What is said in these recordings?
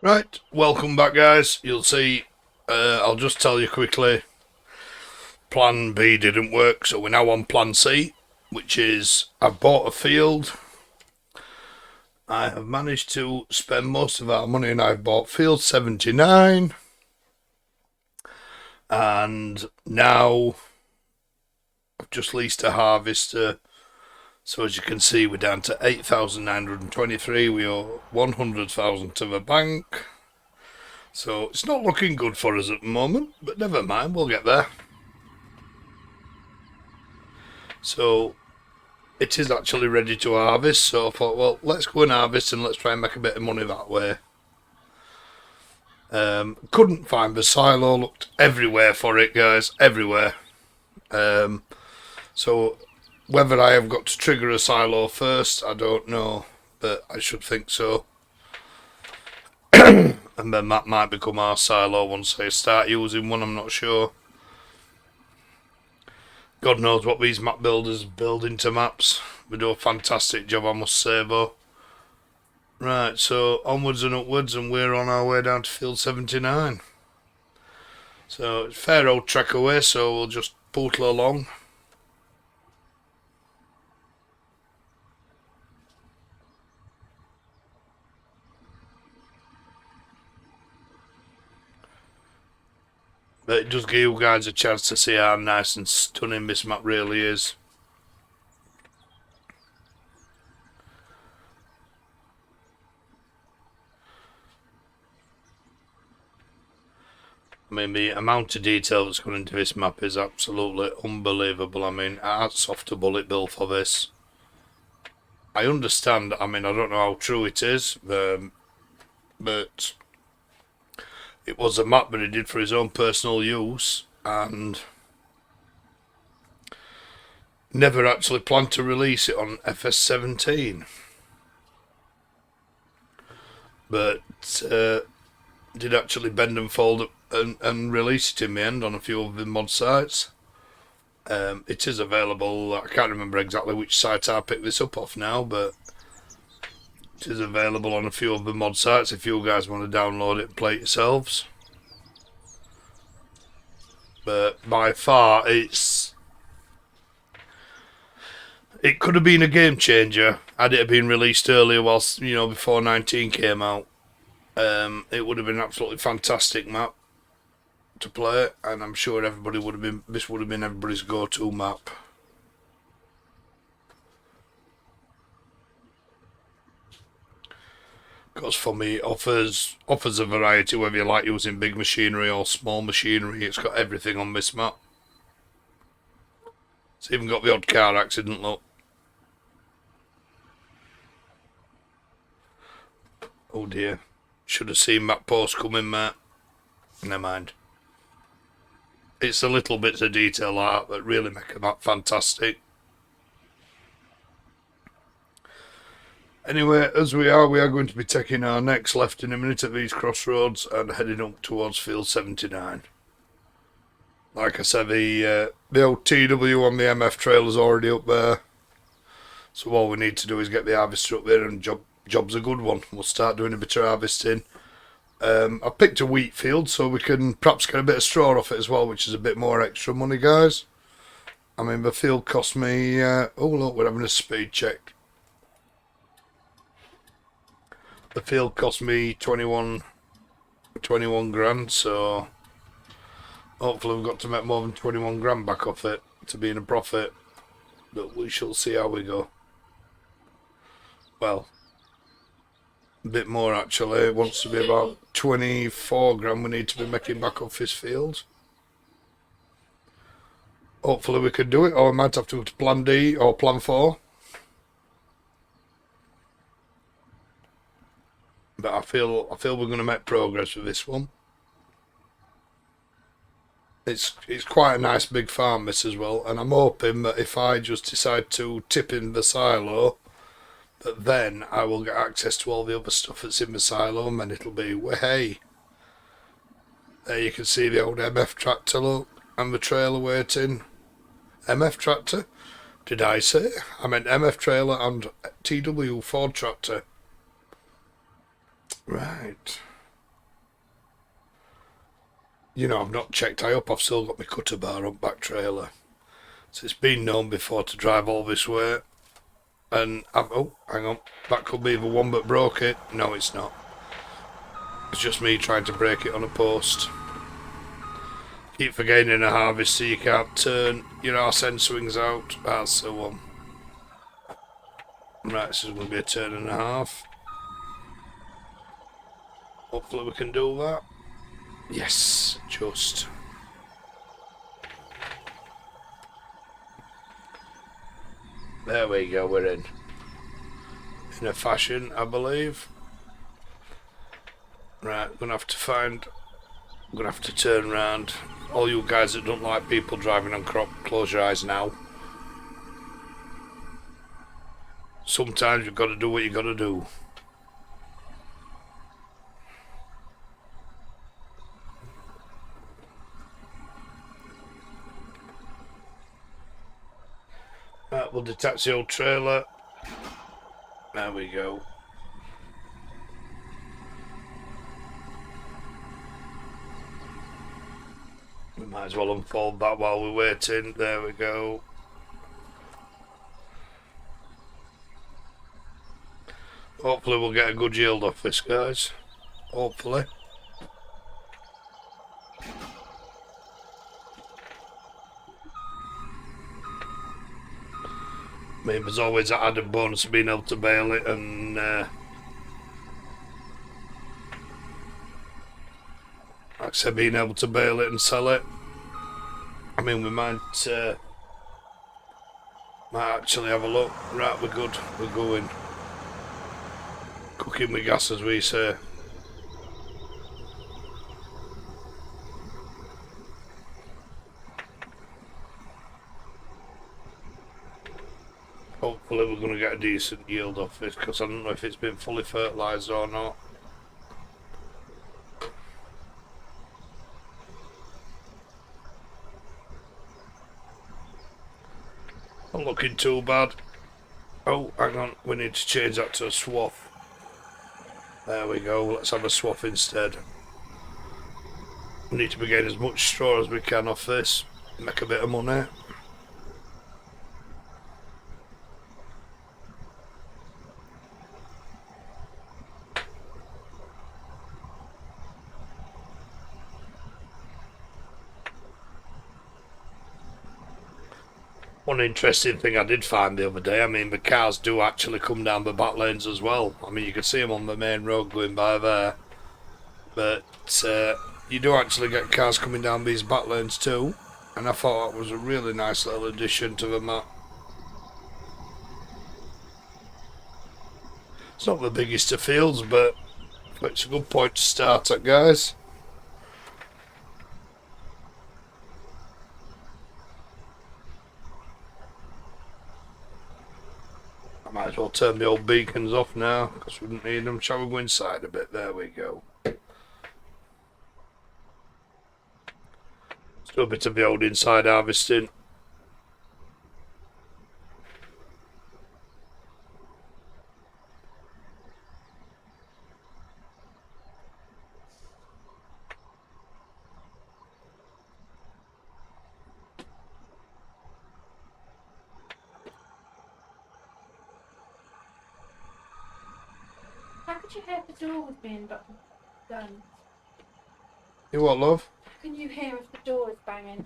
Right, welcome back guys. You'll see, I'll just tell you quickly, plan B didn't work, so we're now on plan C, which is I've bought a field. I have managed to spend most of our money and I've bought field 79, and now I've just leased a harvester. So as you can see, we're down to 8,923. We owe 100,000 to the bank. So it's not looking good for us at the moment, but never mind, we'll get there. So it is actually ready to harvest, so I thought, well, let's go and harvest and let's try and make a bit of money that way. Couldn't find the silo, looked everywhere for it, guys, everywhere. So whether I have got to trigger a silo first, I don't know, but I should think so. And then that might become our silo once I start using one, I'm not sure. God knows what these map builders build into maps. They do a fantastic job, I must say, though. Right, so onwards and upwards, and we're on our way down to field 79. So it's a fair old trek away, so we'll just poodle along. But it does give you guys a chance to see how nice and stunning this map really is. I mean, the amount of detail that's gone into this map is absolutely unbelievable. I mean, hats off to Bullet Bill for this. I understand, I mean, I don't know how true it is, but it was a map that he did for his own personal use and never actually planned to release it on FS17. But did actually bend and fold and release it in the end on a few of the mod sites. It is available. I can't remember exactly which site I picked this up off now, but it is available on a few of the mod sites if you guys want to download it and play it yourselves. But by far, it could have been a game changer had it been released earlier, whilst before 19 came out. It would have been an absolutely fantastic map to play, and I'm sure this would have been everybody's go-to map. Because for me, it offers a variety, whether you like using big machinery or small machinery. It's got everything on this map. It's even got the odd car accident, look. Oh dear. Should have seen that post coming, mate. Never mind. It's the little bits of detail like that really make a map fantastic. Anyway, as we are going to be taking our next left in a minute at these crossroads and heading up towards field 79. Like I said, the old TW on the MF trail is already up there. So all we need to do is get the harvester up there, and job's a good one. We'll start doing a bit of harvesting. I've picked a wheat field, so we can perhaps get a bit of straw off it as well, which is a bit more extra money, guys. I mean, the field cost me... oh, look, we're having a speed check. The field cost me 21 grand, so hopefully we've got to make more than 21 grand back off it to be in a profit. But we shall see how we go. Well, a bit more actually. It wants to be about 24 grand we need to be making back off this field. Hopefully we can do it, or we might have to go to plan D or plan 4. But I feel we're going to make progress with this one. It's quite a nice big farm, this as well, and I'm hoping that if I just decide to tip in the silo, that then I will get access to all the other stuff that's in the silo, and then it'll be, well, hey. There you can see the old MF tractor, look, and the trailer waiting. MF tractor? Did I say? I meant MF trailer and TW Ford tractor. Right. you know, I've not checked I hope I've still got my cutter bar on back trailer. So it's been known before to drive all this way. And oh, hang on, that could be the one that broke it. No, it's not. It's just me trying to break it on a post. Keep forgetting in a harvest so you can't turn your arse end swings out. That's the one. Right, this is going to be a turn and a half. Hopefully we can do that. Yes, just. There we go, we're in. In a fashion, I believe. Right, I'm going to have to turn around. All you guys that don't like people driving on crop, close your eyes now. Sometimes you've got to do what you got to do. Right, we'll detach the old trailer. There we go. We might as well unfold that while we're waiting. There we go. Hopefully we'll get a good yield off this, guys. Hopefully. I mean, there's always that added bonus of being able to bail it and like I said, being able to bail it and sell it. I mean, we might actually have a look. Right, we're good. We're going. Cooking with gas, as we say. Hopefully we're going to get a decent yield off this, because I don't know if it's been fully fertilised or not. Not looking too bad. Oh, hang on, we need to change that to a swath. There we go, let's have a swath instead. We need to be getting as much straw as we can off this, make a bit of money. One interesting thing I did find the other day, I mean, the cars do actually come down the back lanes as well. I mean, you can see them on the main road going by there. But you do actually get cars coming down these back lanes too. And I thought that was a really nice little addition to the map. It's not the biggest of fields, but it's a good point to start at, guys. I might as well turn the old beacons off now, because we don't need them. Shall we go inside a bit? There we go. Let's do a bit of the old inside harvesting. How could you hear if the door was being done? You what, love? How can you hear if the door is banging?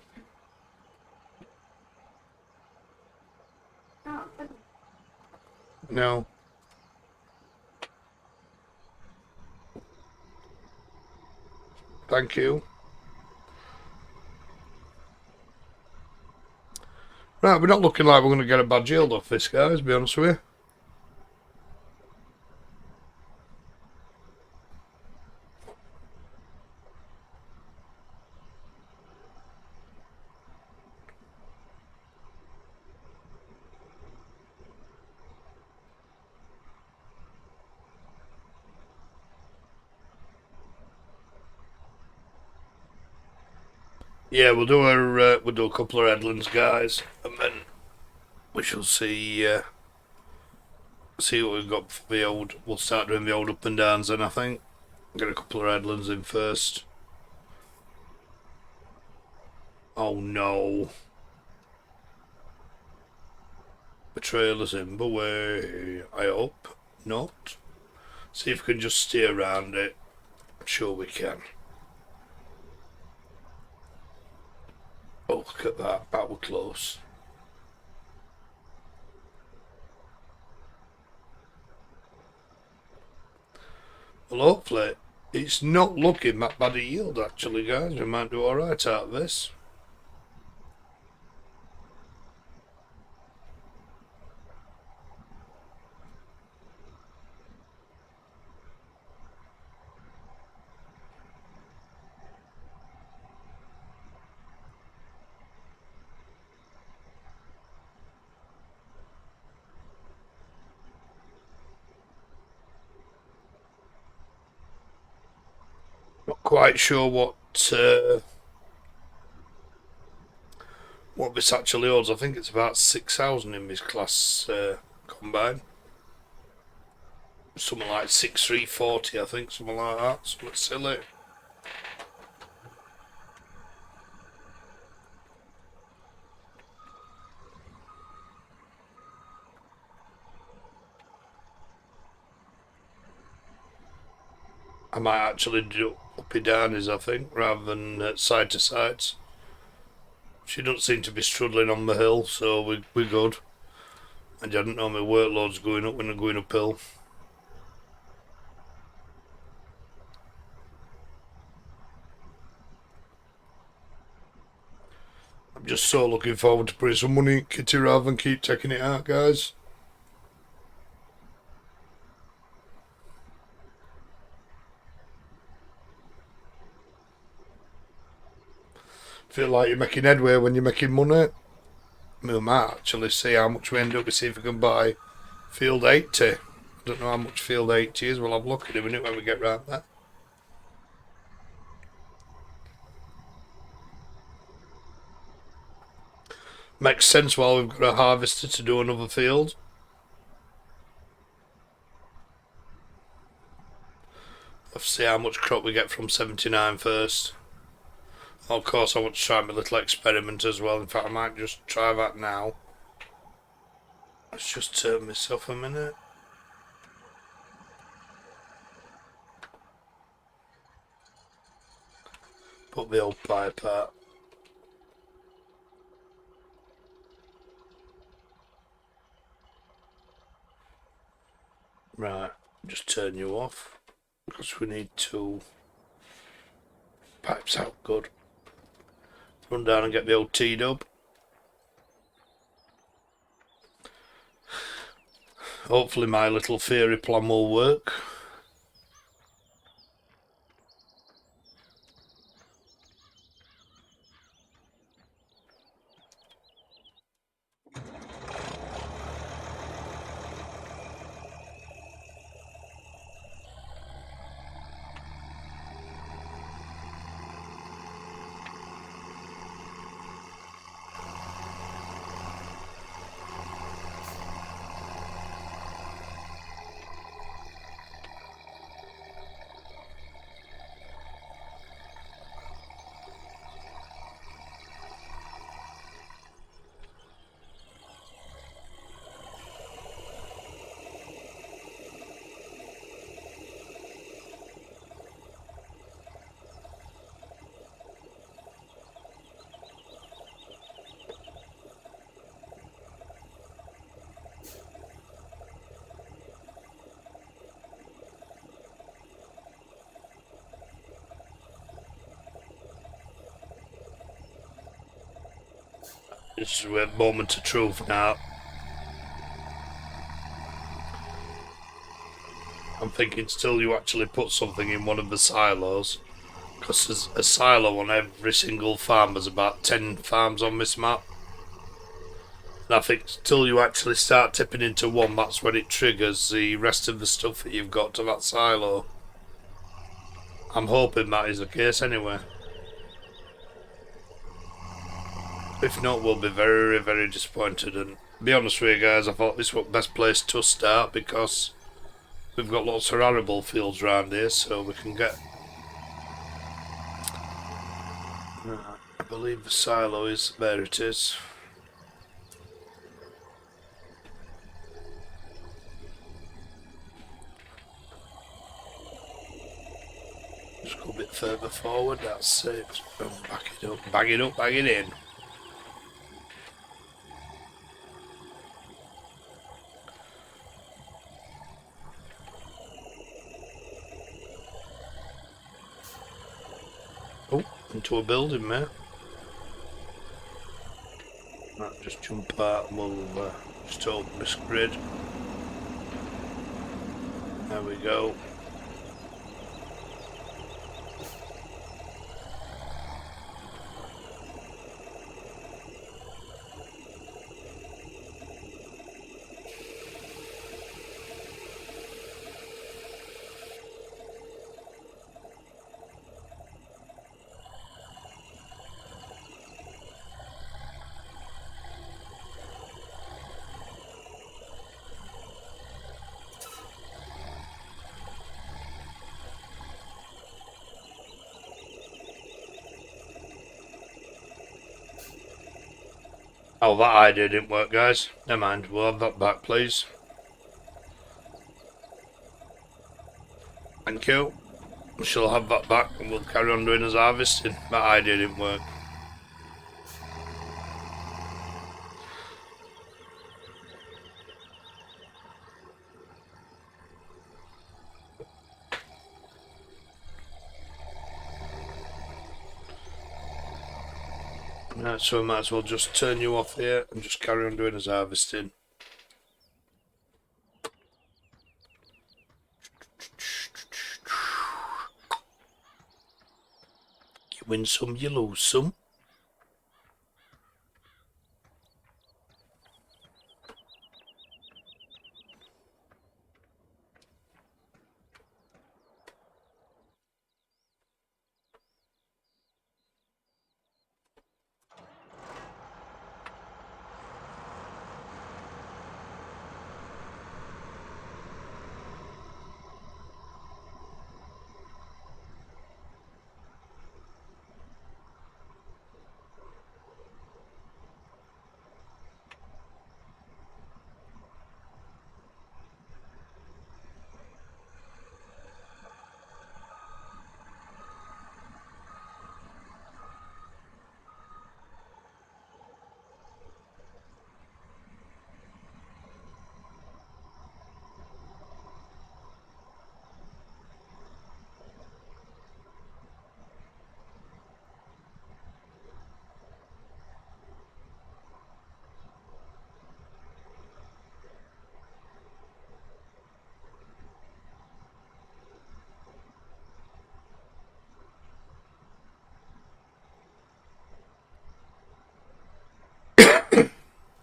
Oh, No. Thank you. Right, we're not looking like we're going to get a bad yield off this, guys, to be honest with you. Yeah, we'll do a couple of headlands, guys, and then we shall see what we've got for the old. We'll start doing the old up and downs, then I think get a couple of headlands in first. Oh no. The trailer's in the way. I hope not. See if we can just steer around it. I'm sure we can. Oh, look at that. That was close. Well, hopefully, it's not looking that bad a yield, actually, guys. We might do alright out of this. Not quite sure what this actually holds. I think it's about 6,000 in this class combine. Something like 6,340, I think, something like that. Something silly. I might actually do uppy downies, I think, rather than side to sides. She doesn't seem to be struggling on the hill, so we're good. And I don't know my workload's going up when I'm going uphill. I'm just so looking forward to putting some money in kitty rather than keep taking it out, guys. Feel like you're making headway when you're making money. We might actually see how much we end up with, see if we can buy field 80. I don't know how much field 80 is. We'll have a look at it in a minute when we get round there. Makes sense while we've got a harvester to do another field. Let's see how much crop we get from 79 first. Of course, I want to try my little experiment as well. In fact, I might just try that now. Let's just turn this off a minute. Put the old pipe out. Right, just turn you off because we need to. Pipes out good. Run down and get the old T-dub. Hopefully my little theory plan will work. This is a moment of truth now. I'm thinking still you actually put something in one of the silos. Because there's a silo on every single farm. There's about 10 farms on this map. And I think till you actually start tipping into one, that's when it triggers the rest of the stuff that you've got to that silo. I'm hoping that is the case anyway. If not, we'll be very, very disappointed. And to be honest with you guys, I thought this was the best place to start because we've got lots of arable fields around here, so we can get. I believe the silo is... There it is. Just go a bit further forward, that's it. And back it up, bag it up, bag it in. Oh, into a building, mate. Right, just jump out and we'll just open this grid. There we go. Oh, that idea didn't work, guys. Never mind, we'll have that back, please. Thank you. We shall have that back and we'll carry on doing his harvesting. That idea didn't work. Right, so we might as well just turn you off here and just carry on doing his harvesting. You win some, you lose some.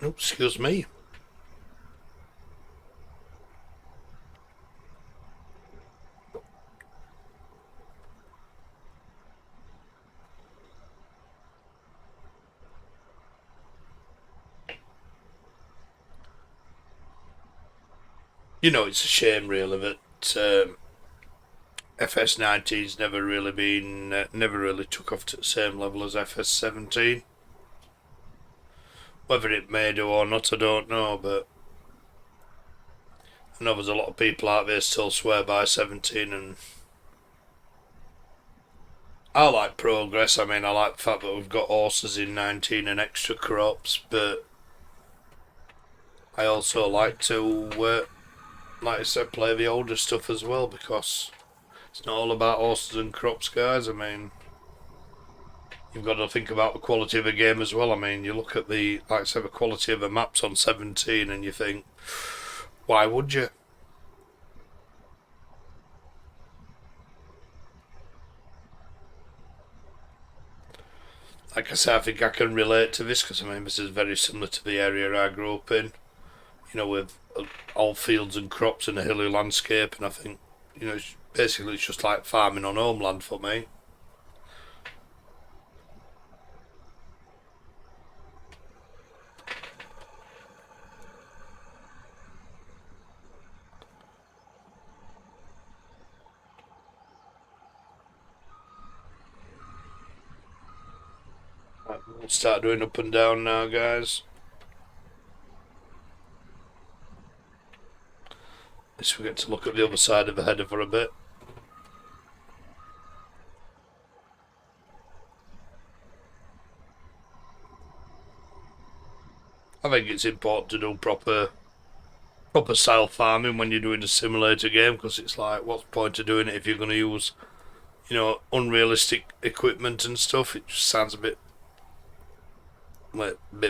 Oh, excuse me. You know, it's a shame, really, that FS19's never really been, never really took off to the same level as FS17. Whether it may do or not, I don't know, but I know there's a lot of people out there still swear by 17, and I like progress. I mean, I like the fact that we've got horses in 19 and extra crops, but I also like to, like I said, play the older stuff as well, because it's not all about horses and crops, guys. I mean, you've got to think about the quality of the game as well. I mean, you look at the, like I said, the quality of the maps on 17 and you think, why would you? Like I say, I think I can relate to this because I mean, this is very similar to the area I grew up in, you know, with all fields and crops and a hilly landscape, and I think, you know, basically it's just like farming on homeland for me. We'll start doing up and down now, guys. At least we get to look at the other side of the header for a bit. I think it's important to do proper style farming when you're doing a simulator game, because it's like, what's the point of doing it if you're going to use, unrealistic equipment and stuff? It just sounds a bit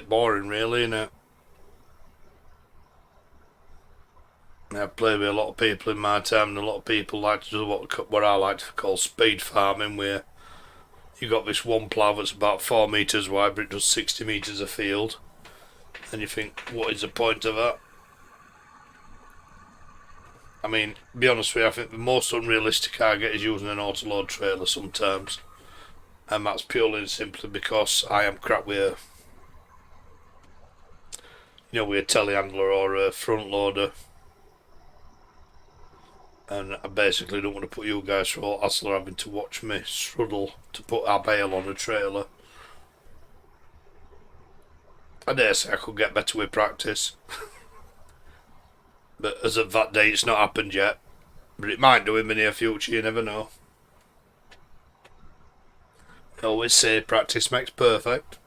boring, really, innit? I've played with a lot of people in my time, and a lot of people like to do what I like to call speed farming, where you got this one plough that's about 4 metres wide, but it does 60 metres of field, and you think, what is the point of that? I mean, to be honest with you, I think the most unrealistic I get is using an autoload trailer sometimes, and that's purely and simply because I am crap with with a telehandler or a front loader, and I basically don't want to put you guys through all hassle having to watch me struggle to put our bale on a trailer. I dare say I could get better with practice, but as of that day, it's not happened yet. But it might do in the near future, you never know. I always say practice makes perfect.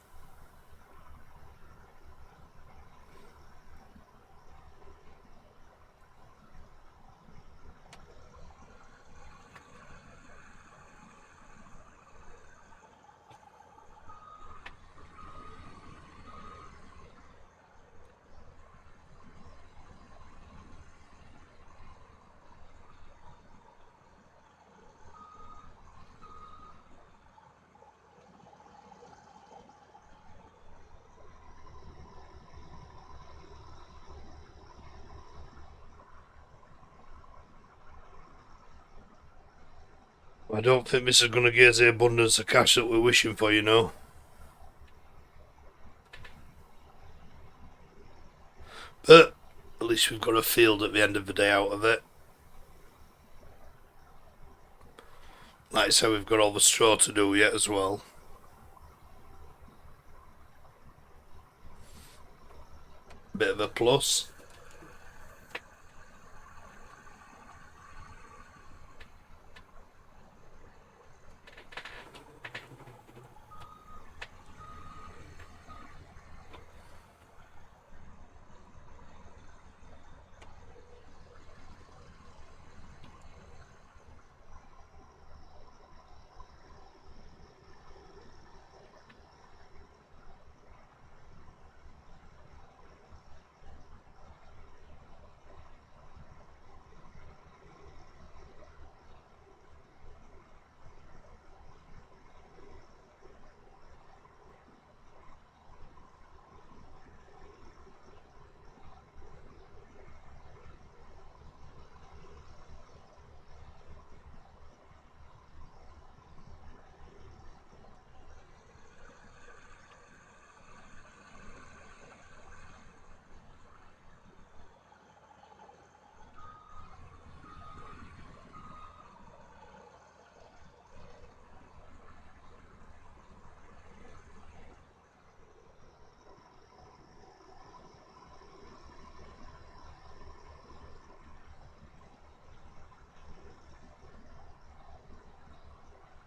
I don't think this is going to give us the abundance of cash that we're wishing for, But at least we've got a field at the end of the day out of it. Like I say, we've got all the straw to do yet as well. Bit of a plus.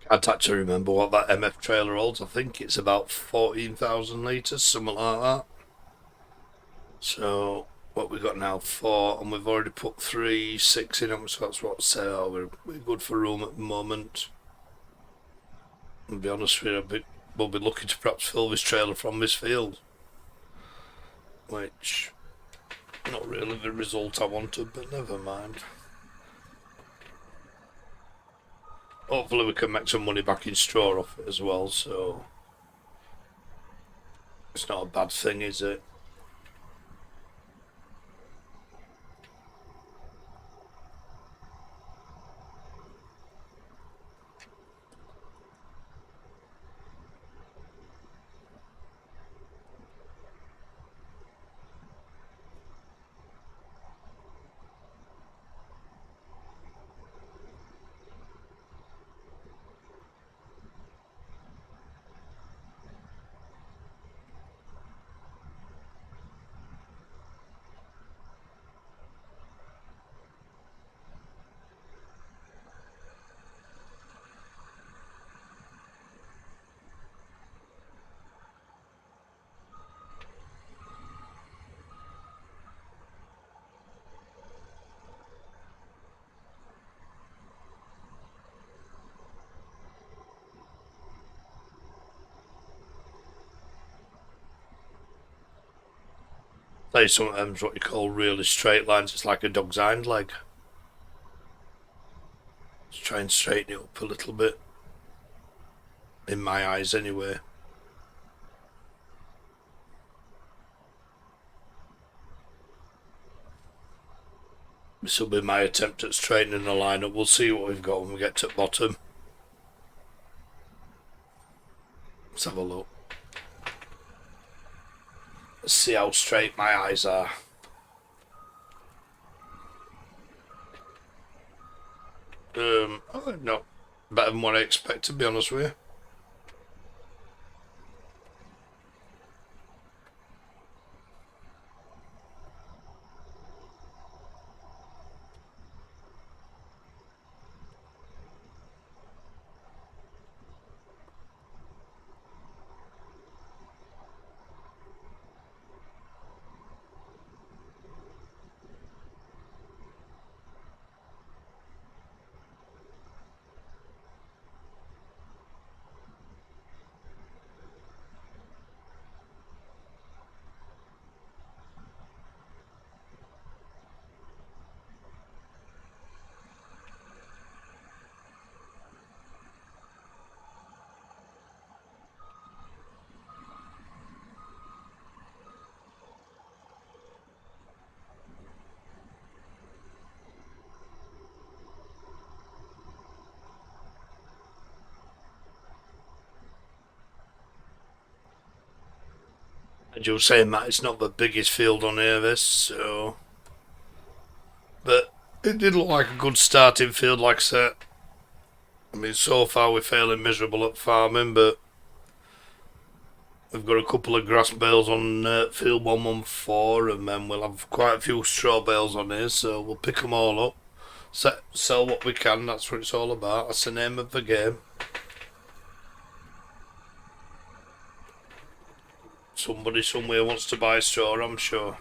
Can't actually remember what that MF trailer holds. I think it's about 14,000 litres, something like that. So what we got now, 4, and we've already put 3, 6 in them, so that's what I say. Oh, we're good for room at the moment. I'll be honest with you, we'll be looking to perhaps fill this trailer from this field, which not really the result I wanted, but never mind. Hopefully we can make some money back in straw off it as well, so it's not a bad thing, is it? Say some of them's what you call really straight lines. It's like a dog's hind leg. Let's try and straighten it up a little bit. In my eyes, anyway. This will be my attempt at straightening the line up. We'll see what we've got when we get to the bottom. Let's have a look. Let's see how straight my eyes are. Not better than what I expect, to be honest with you. As you were saying, Matt, it's not the biggest field on here, this, so... But it did look like a good starting field, like I said. I mean, so far we're fairly miserable at farming, but... We've got a couple of grass bales on field 114, and then we'll have quite a few straw bales on here, so we'll pick them all up. Sell what we can, that's what it's all about. That's the name of the game. Somebody somewhere wants to buy straw, I'm sure.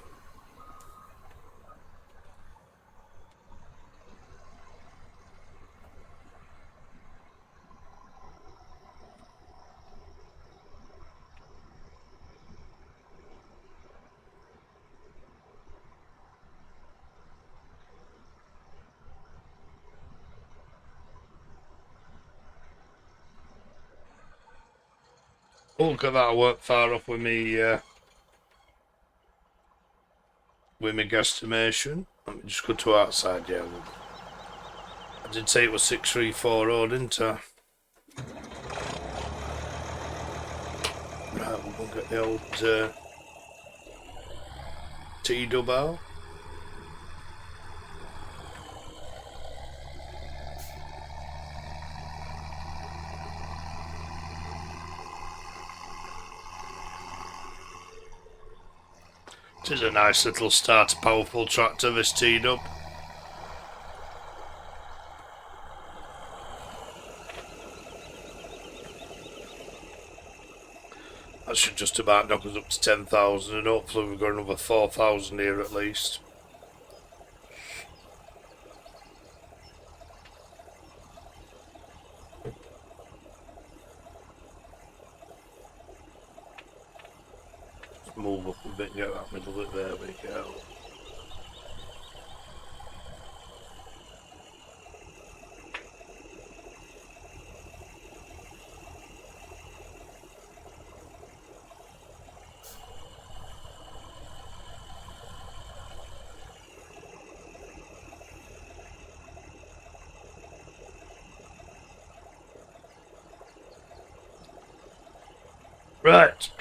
Oh, look at that, I weren't far off with me guesstimation. Let me just go to outside, yeah. I did say it was 6340, didn't I? Right, we'll get the old T-double. It is a nice little start, powerful tractor, this T-dub. That should just about knock us up to 10,000, and hopefully we've got another 4,000 here at least. Let's move up a bit and get that middle bit, there we go. Right.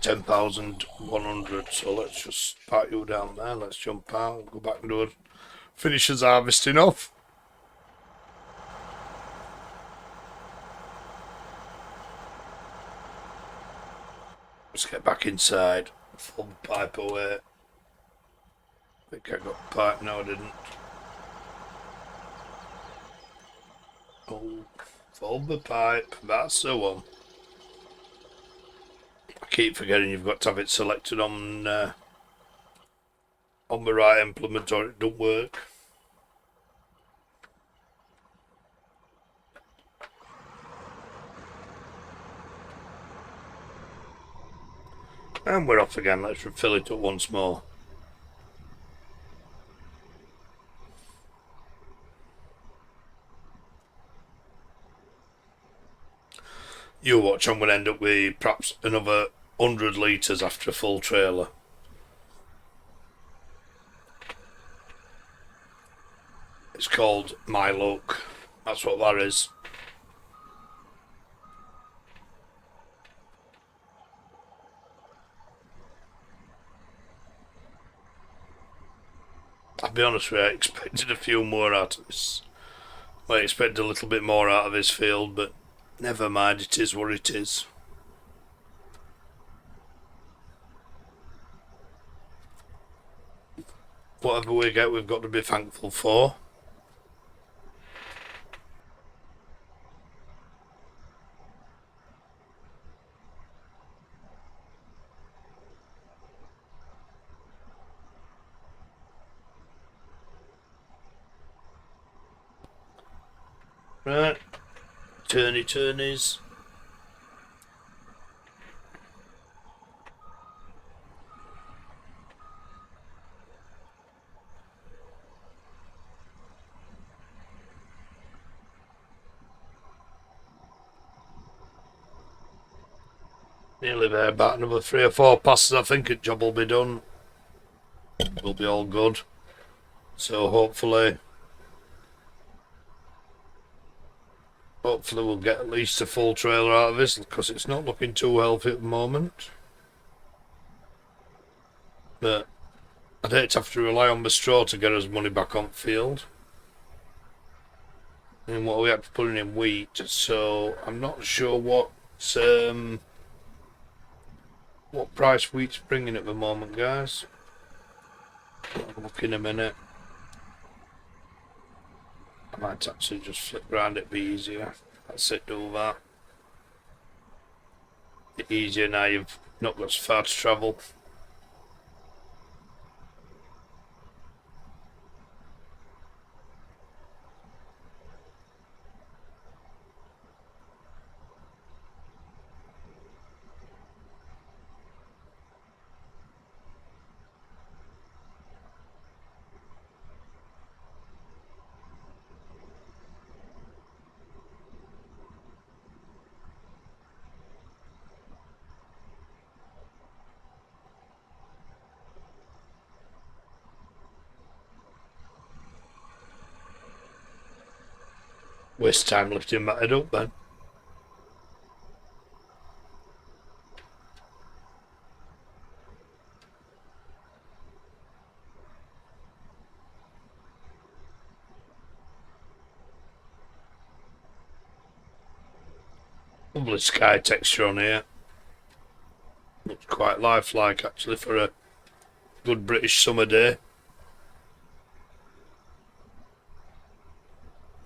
$10,100, so let's just park you down there, let's jump out, go back and do it. Finish his harvesting off. Let's get back inside, fold the pipe away. I think I got the pipe, no I didn't. Oh, fold the pipe, that's the one. I keep forgetting you've got to have it selected on the right implement or it don't work. And we're off again. Let's refill it up once more. You watch, I'm going to end up with perhaps another 100 litres after a full trailer. It's called My Luck. That's what that is. I'll be honest with you, I expected a few more out of this. I expected a little bit more out of this field, but never mind, it is what it is. Whatever we get, we've got to be thankful for. Right, turnies. Nearly there, about another 3 or 4 passes. I think the job will be done. We'll be all good. So hopefully we'll get at least a full trailer out of this, because it's not looking too healthy at the moment. But I'd hate to have to rely on the straw to get us money back on field. And what we have to put in wheat, so I'm not sure what price wheat's bringing at the moment, guys. I'll look in a minute. I might actually just flip around, it'd be easier. That's it, do that. It's easier now you've not got so far to travel. Waste time lifting that head up then. Lovely sky texture on here. Looks quite lifelike actually for a good British summer day.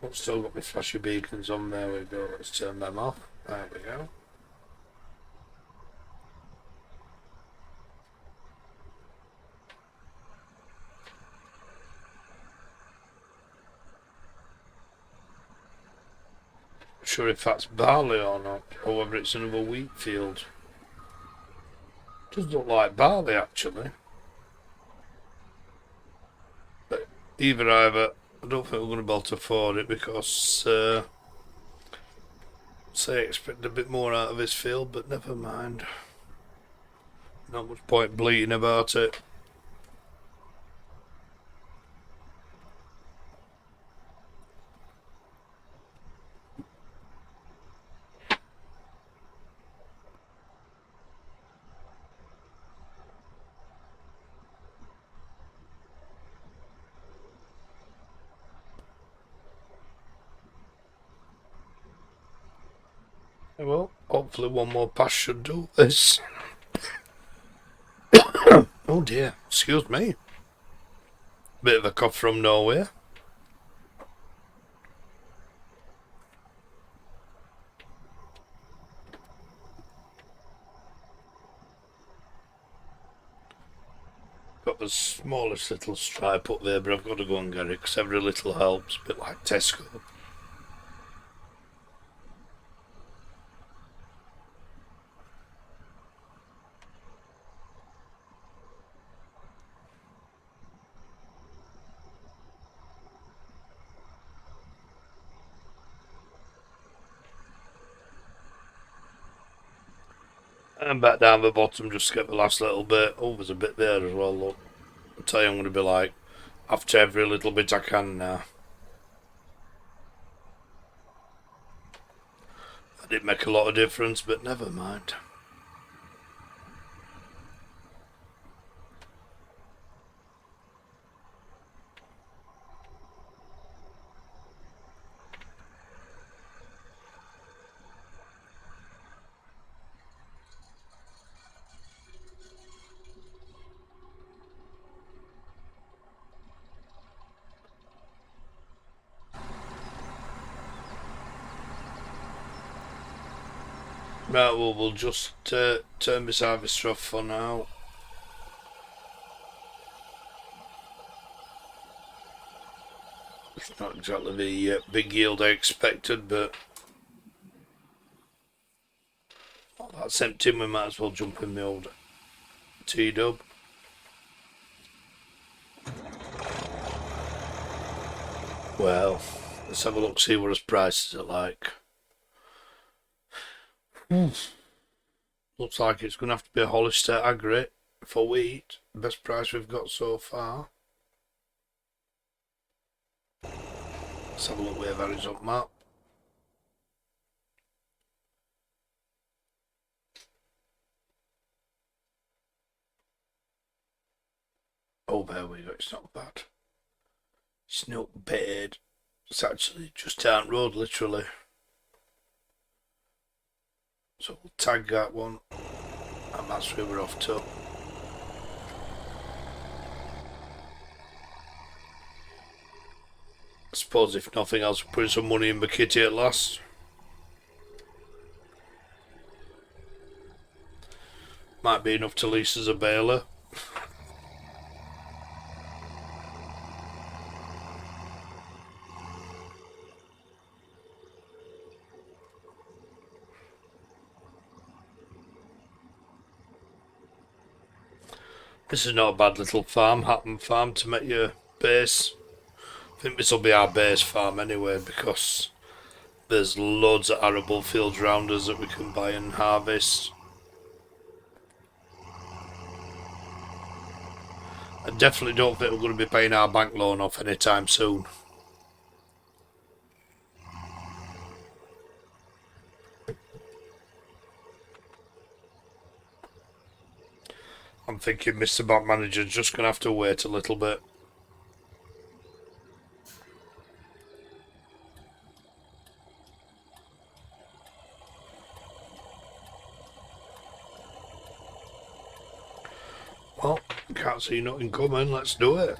I've still got my flashy beacons on. There we go. Let's turn them off. There we go. Not sure if that's barley or not, or whether it's another wheat field. Does look like barley actually. But either, I don't think we're going to be able to afford it, because say I expect a bit more out of this field, but never mind. Not much point bleating about it. Well, hopefully one more pass should do this. Oh dear, excuse me. Bit of a cough from nowhere. got the smallest little stripe up there, but I've got to go and get it because every little helps, a bit like Tesco. And back down the bottom, just get the last little bit. Oh, there's a bit there as well, look. I'll tell you, I'm going to be like, after every little bit I can now. That didn't make a lot of difference, but never mind. Right, well, we'll just turn this harvester off for now. It's not exactly the big yield I expected, but while that's empty, we might as well jump in the old T-dub. Well, let's have a look, see what his prices are like. Looks like it's going to have to be a Hollister Agri for wheat. Best price we've got so far. Let's have a look where that is up map. Oh, there we go. It's not bad. It's not bad. It's actually just down road, literally. So we'll tag that one, and that's where we're off to. I suppose if nothing else, we're putting some money in the kitty at last. Might be enough to lease as a baler. This is not a bad little farm, Hatton Farm, to make your base. I think this will be our base farm anyway, because there's loads of arable fields around us that we can buy and harvest. I definitely don't think we're going to be paying our bank loan off anytime soon. I'm thinking Mr. Bank Manager's just going to have to wait a little bit. Well, can't see nothing coming, let's do it.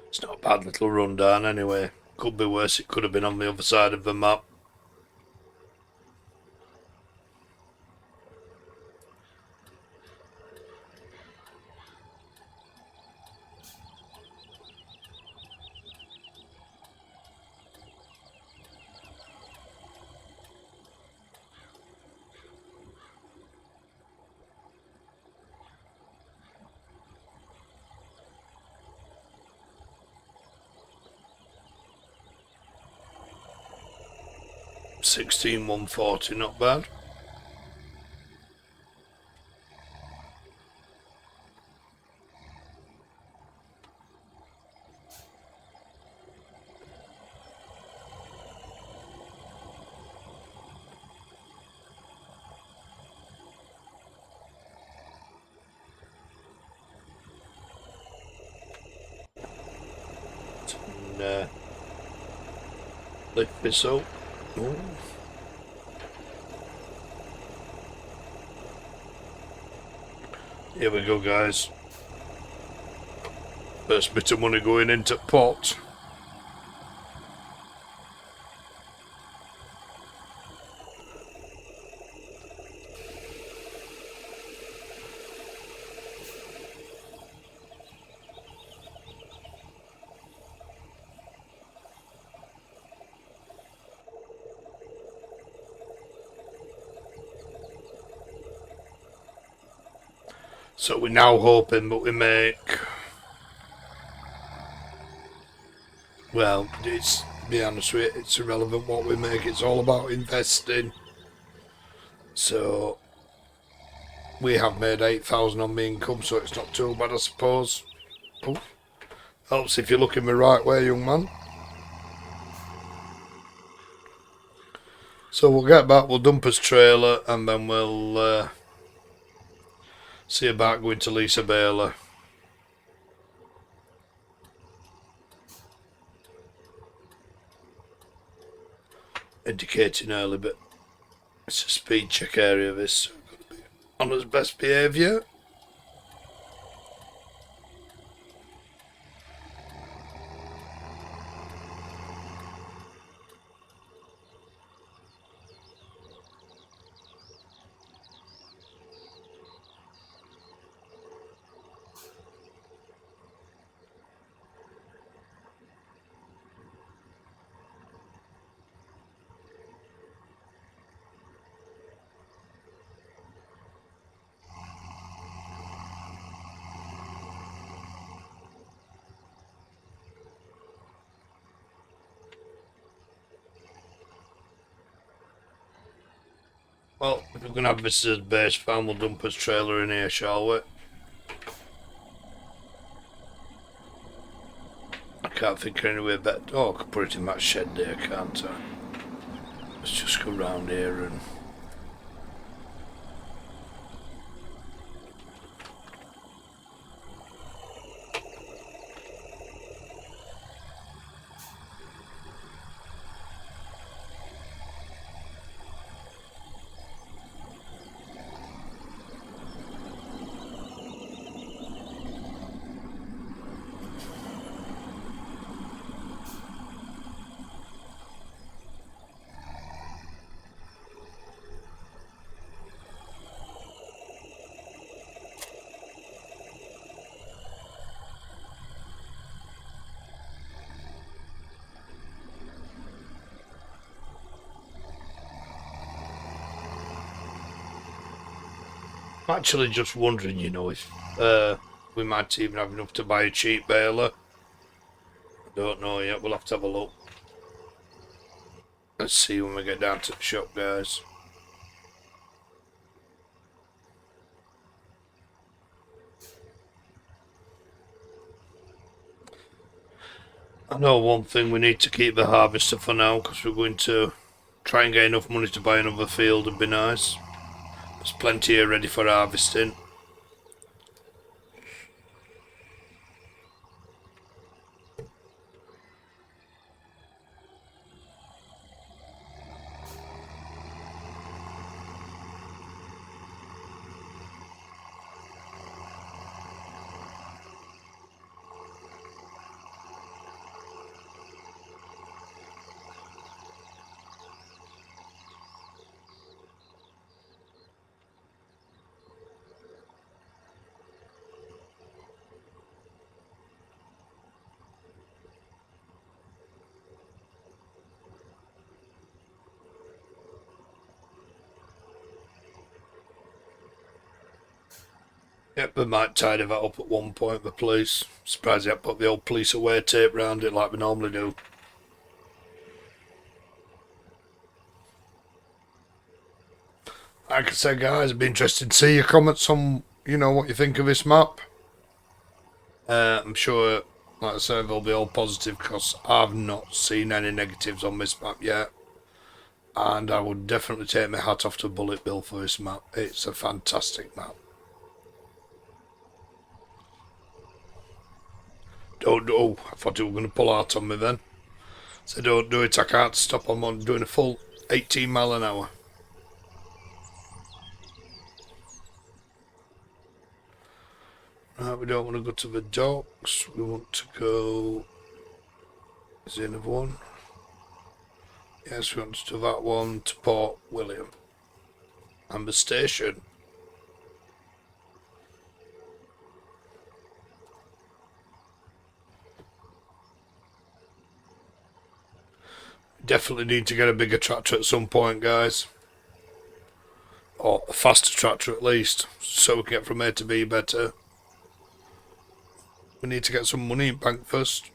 It's not a bad little rundown anyway. Could be worse, it could have been on the other side of the map. $16,140, not bad. And, lift this up. Ooh. Here we go, guys. First bit of money going into pot. So we're now hoping that we make, well, it's, to be honest with you, it's irrelevant what we make, it's all about investing. So we have made 8,000 on the income, so it's not too bad, I suppose. Oh, helps if you're looking the right way, young man. So we'll get back, we'll dump his trailer, and then we'll see about going to Lisa Baylor. Indicating early, but it's a speed check area, this, so we've got to be on his best behaviour. Well, if we're going to have this as base fan, we'll dump his trailer in here, shall we? I can't think of anywhere better. Oh, I could put it in that shed there, can't I? Let's just go round here and... I'm actually just wondering, you know, if we might even have enough to buy a cheap baler. I don't know yet, we'll have to have a look. Let's see when we get down to the shop, guys. I know one thing, we need to keep the harvester for now, because we're going to try and get enough money to buy another field, would be nice. There's plenty here ready for harvesting. Yep, we might tidy that up at one point, the police. Surprised they haven't put the old police away tape round it like we normally do. Like I said, guys, it'd be interesting to see your comments on, you know, what you think of this map. I'm sure, like I said, they'll be all positive because I've not seen any negatives on this map yet. And I would definitely take my hat off to Bullet Bill for this map. It's a fantastic map. Don't do. Oh, I thought you were going to pull out on me then. So don't do it. I can't stop. I'm on doing a full 18 mile an hour. Right, we don't want to go to the docks. We want to go... Is there another one? Yes, we want to do that one to Port William. And the station. Definitely need to get a bigger tractor at some point, guys. or a faster tractor at least, so we can get from A to B better. We need to get some money in bank first.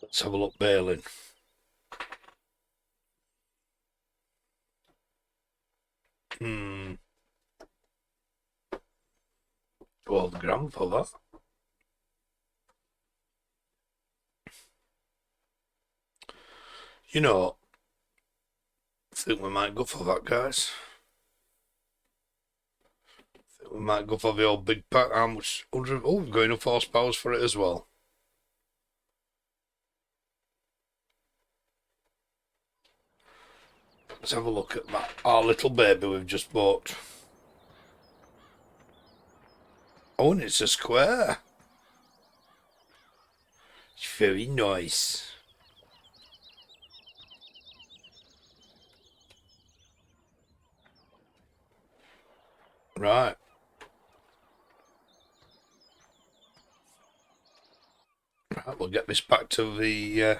Let's have a look baling. Hmm. 12 grand for that. You know, I think we might go for that, guys. I think we might go for the old big pack. How much? 100. Oh, we're going up horsepower for it as well. Let's have a look at that. Our little baby we've just bought. Oh, and it's a square. It's very nice. Right. Right, we'll get this back to the...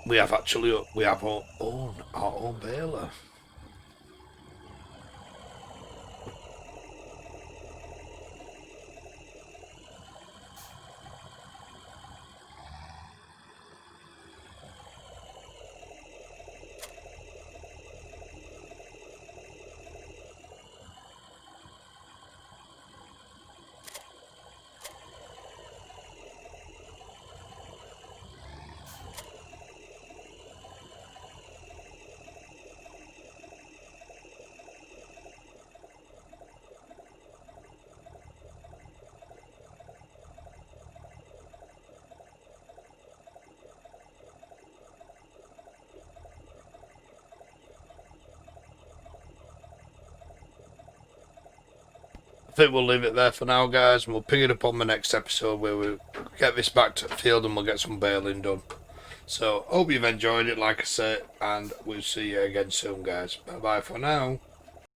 we have our own baler. I think we'll leave it there for now, guys, and we'll pick it up on the next episode where we get this back to the field and we'll get some baling done. So, hope you've enjoyed it, like I said, and we'll see you again soon, guys. Bye bye for now.